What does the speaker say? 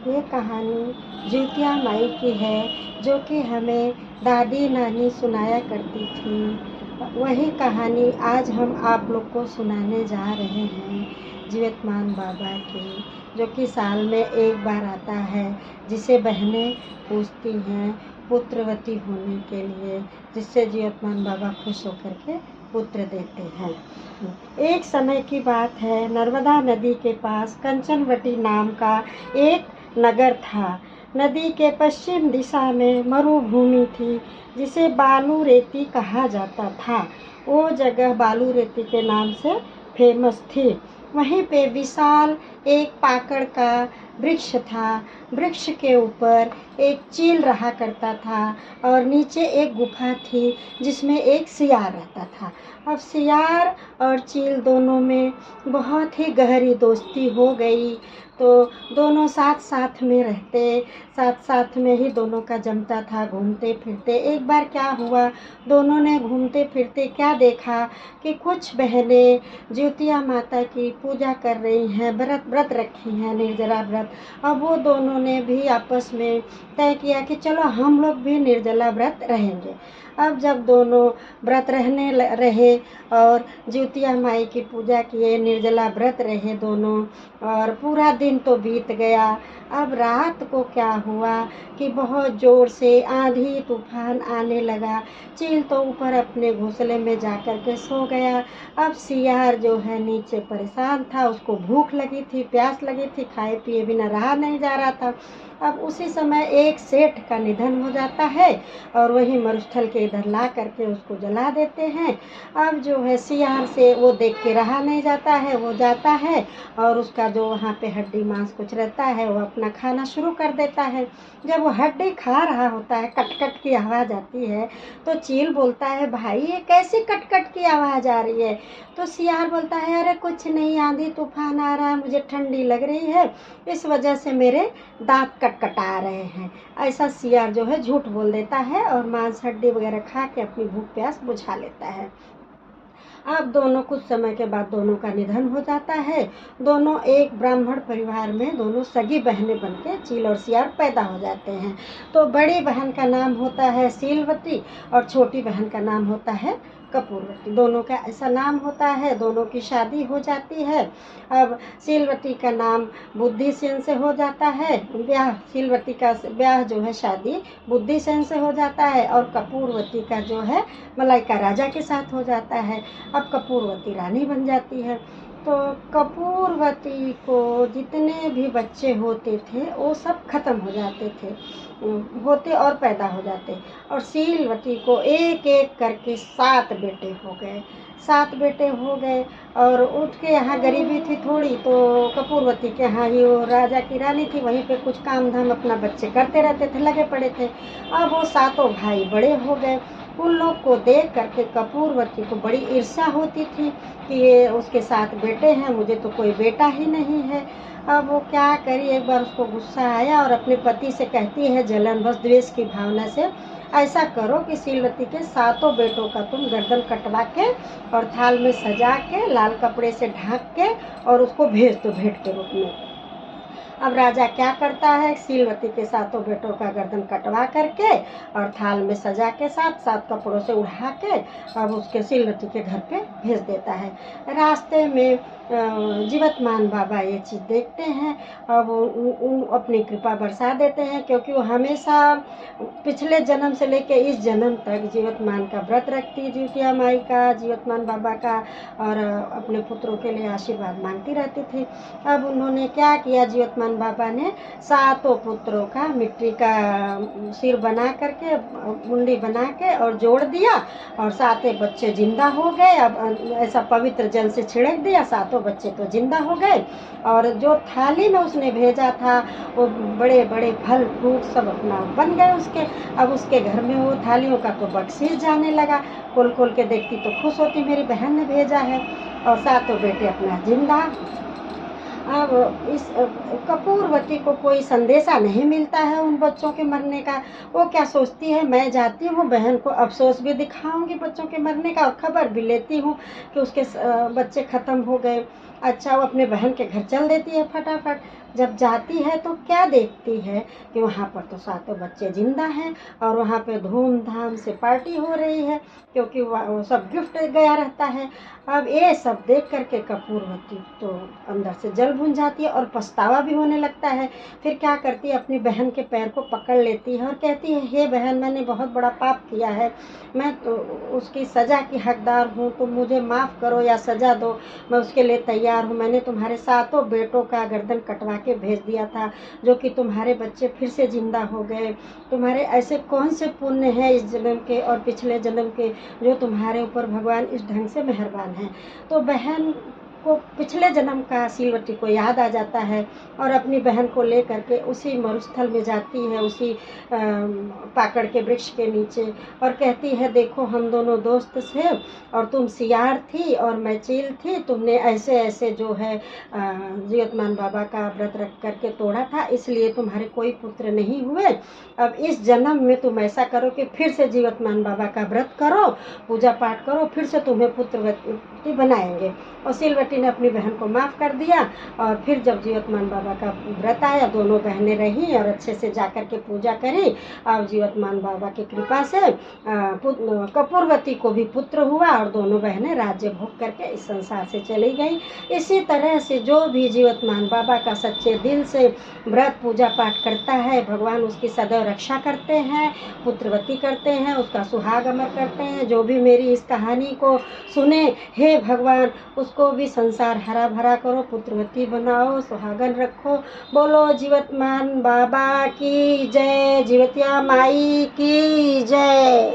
ये कहानी जिउतिया माई की है, जो कि हमें दादी नानी सुनाया करती थी। वही कहानी आज हम आप लोग को सुनाने जा रहे हैं, जीवतमान बाबा की, जो कि साल में एक बार आता है, जिसे बहनें पूछती हैं पुत्रवती होने के लिए, जिससे जीवतमान बाबा खुश होकर के पुत्र देते हैं। एक समय की बात है, नर्मदा नदी के पास कंचनवटी नाम का एक नगर था। नदी के पश्चिम दिशा में मरुभूमि थी, जिसे बालू रेती कहा जाता था। वो जगह बालू रेती के नाम से फेमस थी। वहीं पे विशाल एक पाकड़ का वृक्ष था। वृक्ष के ऊपर एक चील रहा करता था और नीचे एक गुफा थी, जिसमें एक सियार रहता था। अब सियार और चील दोनों में बहुत ही गहरी दोस्ती हो गई, तो दोनों साथ साथ में रहते, साथ साथ में ही दोनों का जमता था, घूमते फिरते। एक बार क्या हुआ, दोनों ने घूमते फिरते क्या देखा कि कुछ बहनें जिउतिया माता की पूजा कर रही हैं, व्रत रखी हैं, निर्जला व्रत। अब वो दोनों ने भी आपस में तय किया कि चलो हम लोग भी निर्जला व्रत रहेंगे। अब जब दोनों व्रत रहे और जिउतिया माई की पूजा किए, निर्जला व्रत रहे दोनों, और पूरा दिन तो बीत गया। अब रात को क्या हुआ कि बहुत ज़ोर से आंधी तूफान आने लगा। चील तो ऊपर अपने घोंसले में जा कर के सो गया। अब सियार जो है नीचे परेशान था, उसको भूख लगी थी, प्यास लगी थी, खाए पिए बिना रहा नहीं जा रहा था। अब उसी समय एक सेठ का निधन हो जाता है और वही मरुस्थल के इधर ला करके उसको जला देते हैं। अब जो है सियार से वो देख के रहा नहीं जाता है, वो जाता है और उसका जो वहाँ पे हड्डी मांस कुछ रहता है, वो अपना खाना शुरू कर देता है। जब वो हड्डी खा रहा होता है, कट कट की आवाज़ आती है, तो चील बोलता है, भाई ये कैसी कट कट की आवाज़ आ रही है? तो सियार बोलता है, अरे कुछ नहीं, आंधी तूफान आ रहा है, मुझे ठंडी लग रही है, इस वजह से मेरे दांत कटकटा रहे हैं। ऐसा सियार जो है झूठ बोल देता है और मांस हड्डी वगैरह खा के अपनी भूख प्यास बुझा लेता है। अब दोनों कुछ समय के बाद दोनों का निधन हो जाता है। दोनों एक ब्राह्मण परिवार में दोनों सगी बहनें बनके चील और सियार पैदा हो जाते हैं। तो बड़ी बहन का नाम होता है सीलवती और छोटी बहन का नाम होता है कपूरवती। दोनों का ऐसा नाम होता है। दोनों की शादी हो जाती है। अब सीलवती का नाम बुद्धिसेन से हो जाता है ब्याह। सीलवती का ब्याह जो है शादी बुद्धिसेन से हो जाता है और कपूरवती का जो है मलाइका राजा के साथ हो जाता है। अब कपूरवती रानी बन जाती है। तो कपूरवती को जितने भी बच्चे होते थे वो सब खत्म हो जाते थे, होते और पैदा हो जाते। और सीलवती को एक एक करके 7 बेटे हो गए। 7 बेटे हो गए और उनके यहाँ गरीबी थी थोड़ी, तो कपूरवती के यहाँ ही वो राजा की रानी थी, वहीं पे कुछ काम धाम अपना बच्चे करते रहते थे, लगे पड़े थे। अब वो 7 भाई बड़े हो गए। उन लोग को देख करके कपूरवती को बड़ी ईर्ष्या होती थी कि ये उसके 7 बेटे हैं, मुझे तो कोई बेटा ही नहीं है। अब वो क्या करी, एक बार उसको गुस्सा आया और अपने पति से कहती है जलन बस द्वेष की भावना से, ऐसा करो कि सीलवती के 7 बेटों का तुम गर्दन कटवा के और थाल में सजा के लाल कपड़े से ढाँक के और उसको भेज दो भेंट के रूप में। अब राजा क्या करता है, सीलवती के 7 बेटों का गर्दन कटवा करके और थाल में सजा के साथ कपड़ों से उड़ा के अब उसके सीलवती के घर पे भेज देता है। रास्ते में जीवतमान बाबा ये चीज़ देखते हैं और वो अपनी कृपा बरसा देते हैं, क्योंकि वो हमेशा पिछले जन्म से लेके इस जन्म तक जीवतमान का व्रत रखती, जिउतिया माई का, जीवतमान बाबा का, और अपने पुत्रों के लिए आशीर्वाद मांगती रहती थी। अब उन्होंने क्या किया, जीवतमान बाबा ने 7 पुत्रों का मिट्टी का सिर बना करके, मुंडी बना के और जोड़ दिया और 7 बच्चे जिंदा हो गए। अब ऐसा पवित्र जल से छिड़क दिया, 7 बच्चे तो जिंदा हो गए। और जो थाली में उसने भेजा था वो बड़े बड़े फल फ्रूट सब अपना बन गए उसके। अब उसके घर में वो थालियों का तो बख्शीश जाने लगा। खोल खोल के देखती तो खुश होती, मेरी बहन ने भेजा है, और 7 बेटे अपना जिंदा। अब इस कपूरवती को कोई संदेशा नहीं मिलता है उन बच्चों के मरने का। वो क्या सोचती है, मैं जाती हूँ बहन को अफसोस भी दिखाऊंगी बच्चों के मरने का और खबर भी लेती हूँ कि उसके बच्चे ख़त्म हो गए। अच्छा, वो अपने बहन के घर चल देती है फटाफट। जब जाती है तो क्या देखती है कि वहाँ पर तो सातों बच्चे जिंदा हैं और वहाँ पे धूमधाम से पार्टी हो रही है, क्योंकि वो सब गिफ्ट गया रहता है। अब ये सब देख करके कपूरवती तो अंदर से जल भुन जाती है और पछतावा भी होने लगता है। फिर क्या करती है, अपनी बहन के पैर को पकड़ लेती है और कहती है, हे बहन, मैंने बहुत बड़ा पाप किया है, मैं तो उसकी सज़ा की हकदार हूँ, तुम मुझे माफ़ करो या सज़ा दो, मैं उसके लिए तैयार हूँ। मैंने तुम्हारे सातों बेटों का गर्दन कटवा के भेज दिया था, जो कि तुम्हारे बच्चे फिर से जिंदा हो गए। तुम्हारे ऐसे कौन से पुण्य हैं इस जन्म के और पिछले जन्म के, जो तुम्हारे ऊपर भगवान इस ढंग से मेहरबान हैं। तो बहन को पिछले जन्म का सीलवती को याद आ जाता है और अपनी बहन को ले करके उसी मरुस्थल में जाती है, उसी पाकड़ के वृक्ष के नीचे, और कहती है, देखो हम दोनों दोस्त थे और तुम सियार थी और मैं चील थी, तुमने ऐसे ऐसे जो है जीवतमान बाबा का व्रत रख करके तोड़ा था, इसलिए तुम्हारे कोई पुत्र नहीं हुए। अब इस जन्म में तुम ऐसा करो कि फिर से जीवतमान बाबा का व्रत करो, पूजा पाठ करो, फिर से तुम्हें पुत्रवती बनाएंगे। और सिलवती ने अपनी बहन को माफ़ कर दिया और फिर जब जीवतमान बाबा का व्रत आया, दोनों बहनें रहीं और अच्छे से जाकर के पूजा करी और जीवतमान बाबा की कृपा से कपूरवती को भी पुत्र हुआ और दोनों बहनें राज्य भोग करके इस संसार से चली गई। इसी तरह से जो भी जीवतमान बाबा का सच्चे दिल से व्रत पूजा पाठ करता है, भगवान उसकी सदैव रक्षा करते हैं, पुत्रवती करते हैं, उसका सुहाग अमर करते हैं। जो भी मेरी इस कहानी को सुने, हे भगवान उसको भी संसार हरा भरा करो, पुत्रवती बनाओ, सुहागन रखो। बोलो जीवतमान बाबा की जय, जीवतिया माई की जय।